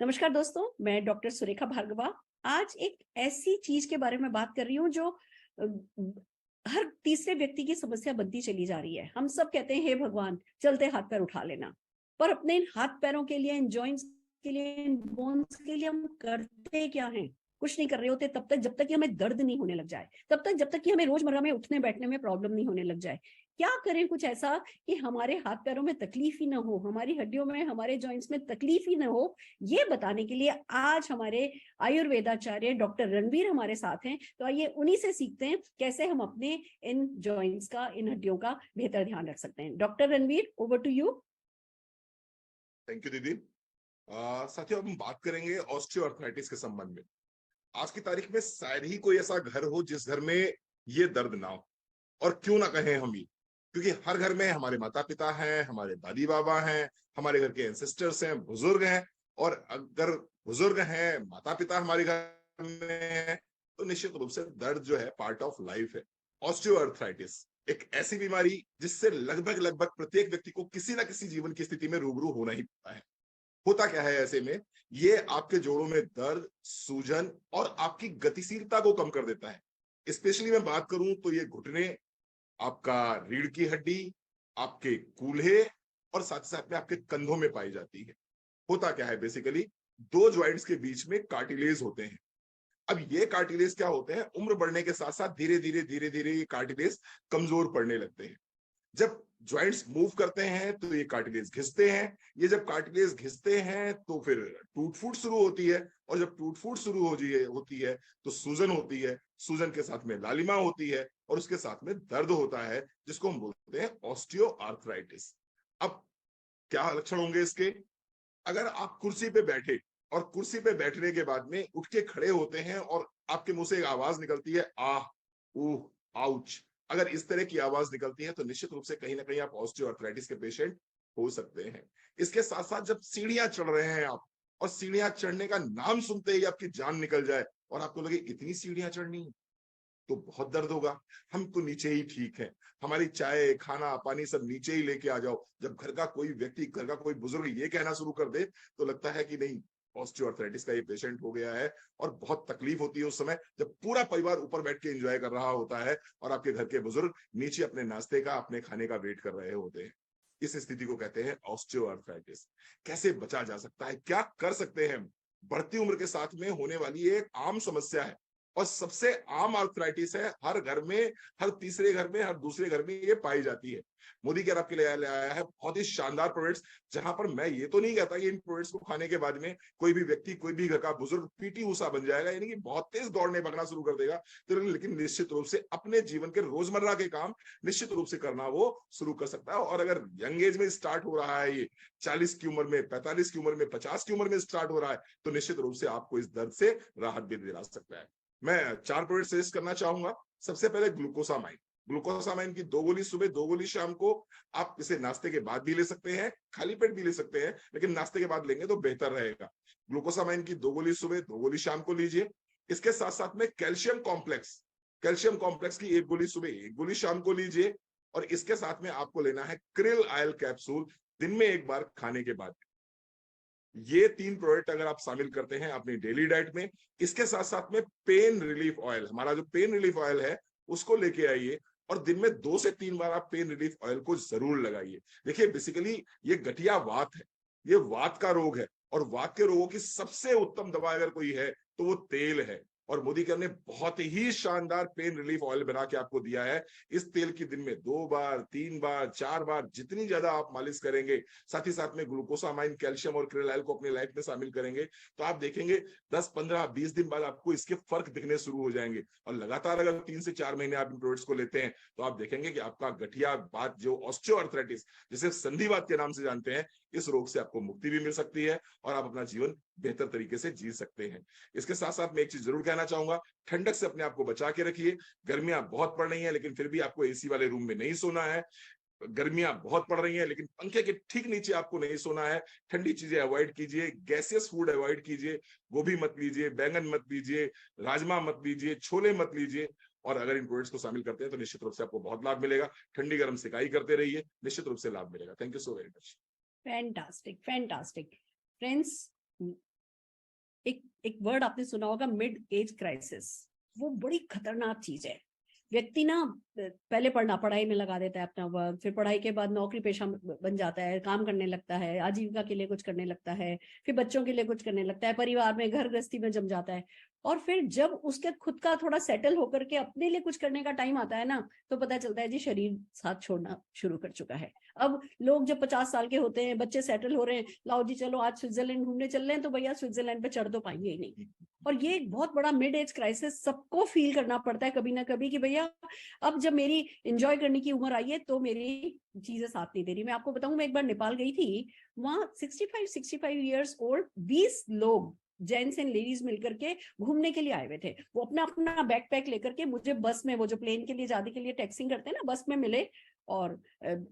नमस्कार दोस्तों, मैं डॉक्टर सुरेखा भार्गवा। आज एक ऐसी चीज के बारे में बात कर रही हूँ जो अ, हर तीसरे व्यक्ति की समस्या बनती चली जा रही है। हम सब कहते हैं हे भगवान, चलते हाथ पैर उठा लेना, पर अपने इन हाथ पैरों के लिए, इन जॉइंट्स के लिए, इन बोन्स के लिए हम करते क्या हैं? कुछ नहीं कर रहे होते तब तक, जब तक कि हमें दर्द नहीं होने लग जाए, तब तक जब तक कि हमें रोजमर्रा में उठने बैठने में प्रॉब्लम नहीं होने लग जाए। क्या करें कुछ ऐसा कि हमारे हाथ पैरों में तकलीफ ही ना हो, हमारी हड्डियों में, हमारे जॉइंट्स में तकलीफ ही ना हो। ये बताने के लिए आज हमारे आयुर्वेदाचार्य डॉक्टर रणवीर हमारे साथ हैं। तो आइए उन्हीं से सीखते हैं कैसे हम अपने इन जॉइंट्स का, इन हड्डियों का बेहतर ध्यान रख सकते हैं। Doctor Ranveer, over to you. Thank you दीदी। साथियों, अब हम बात करेंगे ऑस्टियोआर्थराइटिस के संबंध में। आज की तारीख में शायद ही कोई ऐसा घर हो जिस घर में ये दर्द ना हो। और क्यों ना कहें हम ये, क्योंकि हर घर में हमारे माता पिता हैं, हमारे दादी बाबा हैं, हमारे घर के एंसेस्टर्स हैं, बुजुर्ग हैं। और अगर बुजुर्ग हैं, माता पिता हमारे घर में हैं, तो निश्चित रूप से दर्द जो है पार्ट ऑफ लाइफ है। ऑस्टियोआर्थराइटिस एक ऐसी बीमारी जिससे लगभग लगभग प्रत्येक व्यक्ति को किसी ना किसी जीवन की स्थिति में रूबरू होना ही पड़ता है। होता क्या है ऐसे में, ये आपके जोड़ों में दर्द, सूजन और आपकी गतिशीलता को कम कर देता है। स्पेशली मैं बात करूं तो ये घुटने, आपका रीढ़ की हड्डी, आपके कूल्हे और साथ ही साथ में आपके कंधों में पाई जाती है। होता क्या है, बेसिकली दो ज्वाइंट्स के बीच में कार्टिलेज होते हैं। अब ये कार्टिलेज क्या होते हैं, उम्र बढ़ने के साथ साथ धीरे धीरे ये कार्टिलेज कमजोर पड़ने लगते हैं। जब ज्वाइंट्स मूव करते हैं तो ये कार्टिलेज घिसते हैं। ये जब कार्टिलेज घिसते हैं तो फिर टूट फूट शुरू होती है। और जब टूट फूट शुरू होती है तो सूजन होती है। सूजन के साथ में लालिमा होती है और उसके साथ में दर्द होता है, जिसको हम बोलते हैं ऑस्टियोआर्थराइटिस। अब क्या लक्षण होंगे इसके? अगर आप कुर्सी पे बैठे और कुर्सी पे बैठने के बाद में उठ के खड़े होते हैं और आपके मुंह से एक आवाज निकलती है, आह, ऊह, आउच। अगर इस तरह की आवाज निकलती है तो निश्चित रूप से कहीं ना कहीं आप ऑस्टियोआर्थराइटिस के पेशेंट हो सकते हैं। इसके साथ साथ जब सीढ़ियां चढ़ रहे हैं आप, और सीढ़ियां चढ़ने का नाम सुनते ही आपकी जान निकल जाए और आपको लगे इतनी सीढ़ियां चढ़नी है, तो बहुत दर्द होगा। हम तो नीचे ही ठीक है, हमारी चाय, खाना, पानी सब नीचे ही लेके आ जाओ। जब घर का कोई व्यक्ति, घर का कोई बुजुर्ग ये कहना शुरू कर दे तो लगता है कि नहीं, ऑस्टियोआर्थराइटिस का ये पेशेंट हो गया है। और बहुत तकलीफ होती है उस समय जब पूरा परिवार ऊपर बैठ के एंजॉय कर रहा होता है और आपके घर के बुजुर्ग नीचे अपने नाश्ते का, अपने खाने का वेट कर रहे होते हैं। इस स्थिति को कहते हैं ऑस्टियोआर्थराइटिस। कैसे बचा जा सकता है, क्या कर सकते हैं हम? बढ़ती उम्र के साथ में होने वाली एक आम समस्या है और सबसे आम आर्थराइटिस है। हर घर में, हर तीसरे घर में, हर दूसरे घर में ये पाई जाती है। मोदी केयर आपके लिए आया है बहुत ही शानदार प्रोडक्ट्स, जहां पर मैं ये तो नहीं कहता कि इन प्रोडक्ट्स को खाने के बाद में कोई भी व्यक्ति, कोई भी घर का बुजुर्ग पीटी ऊषा बन जाएगा, यानी कि बहुत तेज दौड़ने भगना शुरू कर देगा। तो लेकिन निश्चित रूप से अपने जीवन के रोजमर्रा के काम निश्चित रूप से करना वो शुरू कर सकता है। और अगर यंग एज में स्टार्ट हो रहा है, ये 40 की उम्र में, 45 की उम्र में, 50 की उम्र में स्टार्ट हो रहा है, तो निश्चित रूप से आपको इस दर्द से राहत भी दिला सकता है। मैं 4 प्रोडक्ट सजेस्ट करना चाहूंगा। सबसे पहले ग्लूकोसामाइन। ग्लूकोसामाइन की 2 गोली सुबह, 2 गोली शाम को। आप इसे नाश्ते के बाद भी ले सकते हैं, खाली पेट भी ले सकते हैं, लेकिन नाश्ते के बाद लेंगे तो बेहतर रहेगा। ग्लूकोसामाइन की 2 गोली सुबह, 2 गोली शाम को लीजिए। इसके साथ साथ में कैल्शियम कॉम्प्लेक्स, कैल्शियम कॉम्प्लेक्स की 1 गोली सुबह, 1 गोली शाम को लीजिए। और इसके साथ में आपको लेना है क्रिल आयल कैप्सूल, दिन में 1 बार खाने के बाद। ये 3 प्रोडक्ट अगर आप शामिल करते हैं अपनी डेली डाइट में, इसके साथ साथ में पेन रिलीफ ऑयल, हमारा जो पेन रिलीफ ऑयल है उसको लेके आइए और दिन में 2 से 3 बार आप पेन रिलीफ ऑयल को जरूर लगाइए। देखिए, बेसिकली ये गठिया वात है, ये वात का रोग है। और वात के रोगों की सबसे उत्तम दवा अगर कोई है तो वो तेल है। और मोदी केयर ने बहुत ही शानदार पेन रिलीफ ऑयल बना के आपको दिया है। इस तेल की दिन में 2 बार, 3 बार, 4 बार, जितनी ज्यादा आप मालिश करेंगे, साथ ही साथ में ग्लूकोसामाइन, कैल्शियम और क्रिल ऑयल को अपनी लाइफ में शामिल करेंगे, तो आप देखेंगे 10, 15, 20 दिन बाद आपको इसके फर्क दिखने शुरू हो जाएंगे। और लगातार अगर 3 से 4 महीने आप इन प्रोडक्ट्स को लेते हैं तो आप देखेंगे कि आपका गठिया बात, जो ऑस्टियोआर्थराइटिस, जिसे संधिवात के नाम से जानते हैं, इस रोग से आपको मुक्ति भी मिल सकती है और आप अपना जीवन बेहतर तरीके से जी सकते हैं। इसके साथ साथ मैं एक चीज जरूर कहना चाहूंगा, ठंडक से अपने आप को बचा के रखिए। गर्मियां बहुत पड़ रही हैं लेकिन फिर भी आपको एसी वाले रूम में नहीं सोना है। गर्मियां बहुत पड़ रही हैं लेकिन पंखे के ठीक नीचे आपको नहीं सोना है। ठंडी चीजें अवॉइड कीजिए, गैसियस फूड अवॉइड कीजिए। गोभी मत लीजिए, बैंगन मत लीजिए, राजमा मत लीजिए, छोले मत लीजिए। और अगर इन प्रोडक्ट्स को शामिल करते हैं तो निश्चित रूप से आपको बहुत लाभ मिलेगा। ठंडी गर्म सिकाई करते रहिए, निश्चित रूप से लाभ मिलेगा। Thank you so very much. Fantastic, fantastic. Friends, एक एक वर्ड आपने सुना होगा, मिड एज क्राइसिस। वो बड़ी खतरनाक चीज है। व्यक्ति ना पहले पढ़ाई में लगा देता है अपना वक्त, फिर पढ़ाई के बाद नौकरी पेशा बन जाता है, काम करने लगता है, आजीविका के लिए कुछ करने लगता है, फिर बच्चों के लिए कुछ करने लगता है, परिवार में घर गृहस्थी में जम जाता है। और फिर जब उसके खुद का थोड़ा सेटल होकर के अपने लिए कुछ करने का टाइम आता है ना, तो पता चलता है जी शरीर साथ छोड़ना शुरू कर चुका है। अब लोग जब 50 साल के होते हैं, बच्चे सेटल हो रहे हैं, लाओ जी चलो आज स्विट्जरलैंड घूमने चल रहे हैं, तो भैया स्विट्जरलैंड पे चढ़ तो पाएंगे ही नहीं। और ये एक बहुत बड़ा मिड एज क्राइसिस सबको फील करना पड़ता है कभी ना कभी, कि भैया अब जब मेरी एंजॉय करने की उम्र आई है तो मेरी चीजें साथ नहीं दे रही। मैं आपको बताऊं, मैं एक बार नेपाल गई थी, वहां 65 ईयर्स ओल्ड 20 लोग जेंट्स एंड लेडीज मिलकर के घूमने के लिए आए हुए थे। वो अपना अपना बैकपैक लेकर के मुझे बस में, वो जो प्लेन के लिए जाने के लिए टैक्सिंग करते हैं ना, बस में मिले। और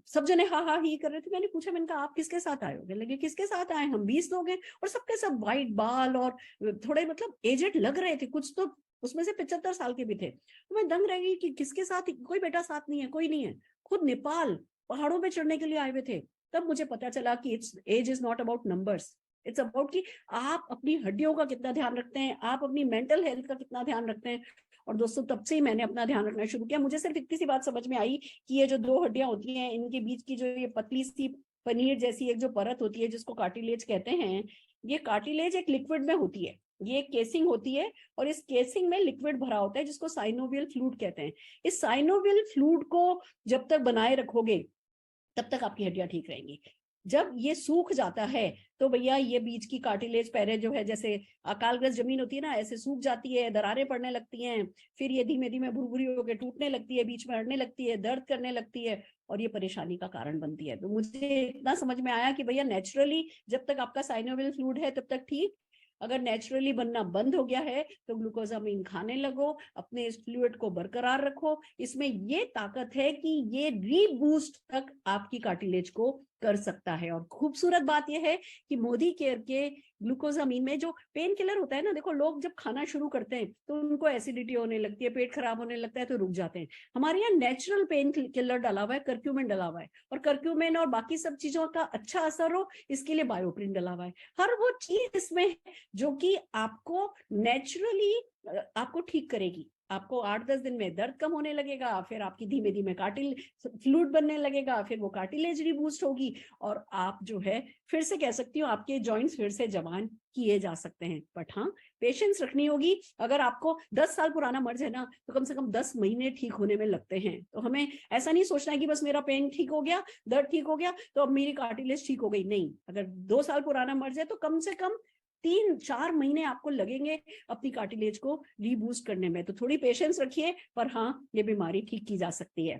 सब जने हा हा ही कर रहे थे। मैंने पूछा, मैंने कहा आप किसके साथ आए हो? लगे किसके साथ आए? हम 20 लोग हैं। और सबके सब वाइट बाल और थोड़े मतलब एजेड लग रहे थे, कुछ तो उसमें से 75 साल के भी थे। तो मैं दंग रह गई कि किसके साथ, कोई बेटा साथ नहीं है, कोई नहीं है। खुद नेपाल पहाड़ों पे चढ़ने के लिए आए हुए थे। तब मुझे पता चला कि it's age is not about numbers, it's about कि आप अपनी हड्डियों का कितना ध्यान रखते हैं, आप अपनी मेंटल हेल्थ का कितना ध्यान रखते हैं। और दोस्तों, तब से ही मैंने अपना ध्यान रखना शुरू किया। मुझे सिर्फ इतनी सी बात समझ में आई कि ये जो दो हड्डियां होती हैं, इनके बीच की जो ये पतली सी पनीर जैसी एक जो परत होती है, जिसको कार्टिलेज कहते हैं, ये कार्टिलेज एक लिक्विड में होती है। ये केसिंग होती है और इस केसिंग में लिक्विड भरा होता है, जिसको साइनोवियल फ्लूइड कहते हैं। इस साइनोवियल फ्लूइड को जब तक बनाए रखोगे तब तक आपकी हड्डियां ठीक रहेंगी। जब ये सूख जाता है तो भैया ये बीच की कार्टिलेज पैरे जो है, जैसे अकालग्रस्त जमीन होती है ना, ऐसे सूख जाती है, दरारें पड़ने लगती हैं। फिर ये धीमे धीमे भुरभुरी होकर टूटने लगती है, बीच में अड़ने लगती है, दर्द करने लगती है, और ये परेशानी का कारण बनती है। तो मुझे इतना समझ में आया कि भैया नेचुरली जब तक आपका साइनोवियल फ्लूइड है तब तक ठीक, अगर नेचुरली बनना बंद हो गया है तो ग्लूकोजामिन खाने लगो, अपने इस फ्लूइड को बरकरार रखो। इसमें ये ताकत है कि ये रीबूस्ट तक आपकी कार्टिलेज को कर सकता है। और खूबसूरत बात यह है कि मोदी केयर के ग्लूकोजामिन में जो पेन किलर होता है ना, देखो लोग जब खाना शुरू करते हैं तो उनको एसिडिटी होने लगती है, पेट खराब होने लगता है, तो रुक जाते हैं। हमारे यहाँ नेचुरल पेन किलर डाला हुआ है, कर्क्यूमिन डाला हुआ है, और कर्क्यूमिन और बाकी सब चीजों का अच्छा असर हो इसके लिए बायोप्रिन डाला हुआ है। हर वो चीज इसमें जो कि आपको नेचुरली आपको ठीक करेगी। आपको 8-10 दिन में दर्द कम होने लगेगा, फिर आपकी धीमे धीमे फ्लूइड बनने लगेगा, फिर वो कार्टिलेज रीबूस्ट होगी, और आप जो है फिर से कह सकती हूँ आपके जॉइंट्स फिर से जवान किए जा सकते हैं। बट हाँ, पेशेंस रखनी होगी। अगर आपको 10 साल पुराना मर्ज है ना, तो कम से कम 10 महीने ठीक होने में लगते हैं। तो हमें ऐसा नहीं सोचना है कि बस मेरा पेन ठीक हो गया, दर्द ठीक हो गया, तो अब मेरी कार्टिलेज ठीक हो गई। नहीं, अगर 2 साल पुराना मर्ज है तो कम से कम 3-4 महीने आपको लगेंगे अपनी कार्टिलेज को रीबूस्ट करने में। तो थोड़ी पेशेंस रखिए, पर हाँ, ये बीमारी ठीक की जा सकती है।